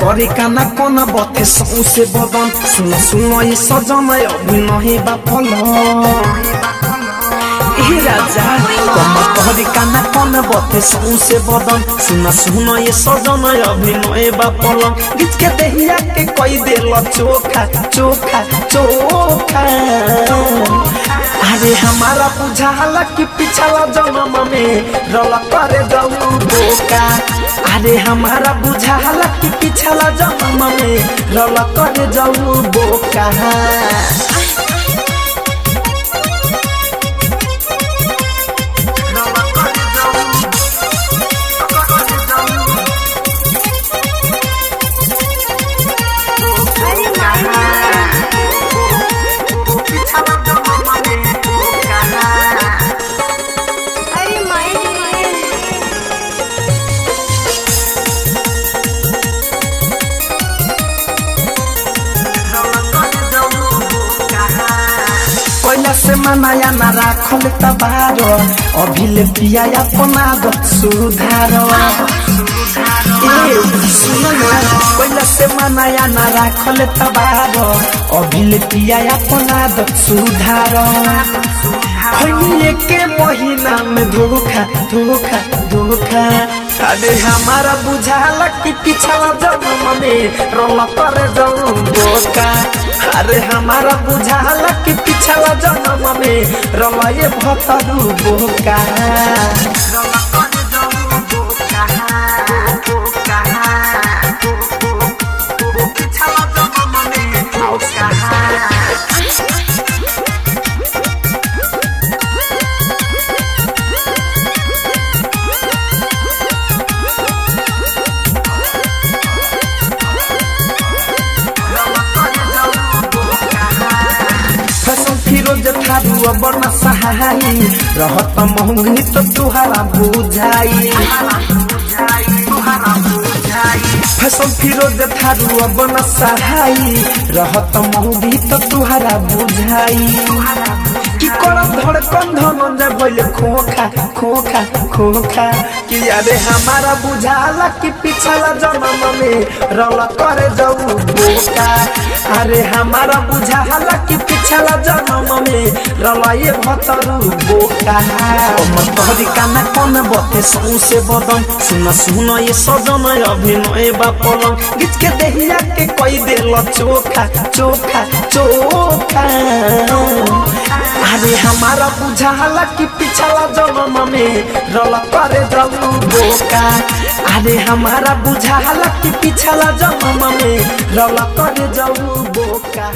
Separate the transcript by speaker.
Speaker 1: करे काना कोना बथे सौसे बदन सुन सुन ये सजन अभिनय बापल ए राजा कमा करे काना कोना बथे सौसे बदन सुन सुन ये सजन अभिनय बापल गीत के देहिया के कोई देल चोखा चोखा चोखा अरे हमारा बुझाला कि पिछला जन्म में रला करे जाऊ बोका अरे हमारा बुझाला कि पिछला जन्म में रला करे जाऊ बोका से मनाया ना राखल तबारो अभिले पिया अपना दत सुधार पहले से मनाया ना राखल तबारो अभिले पिया अपना दत सुधार के महीना में धोखा धोखा धोखा अरे हमारा बुझाला कि पिछला जन्म में रोला करे जाऊं बोका अरे हमारा बुझाला कि पिछला जन्म में रोला ये भतरू बोका फिरोज थारू बना सहाई रहत महंगी तो तुहरा बुझाई फैशन फिरोज थारू बना सहाई रहत महंगी तो तुहरा बुझाई कि करब धड़कन धनंजय बोले खोखा खोखा खोखा कि अरे हमारा बुझाला कि पिछला जन्म में रला करे जाऊ बोका अरे हमारा बुझाला कि पिछला जन्म में रला ये भतरू बोका हमर तोहरी काना कोन बथे सौसे बदन सुन सुन ये सजन अभिनय बापल गीत के देहिया के कोई देल चोखा चोखा चोखा अरे हमारा बुझाला कि पिछला जन्म में रला करे जाऊ बोका अरे हमारा बुझाला कि पिछला जन्म में रला करे जाऊ बोका।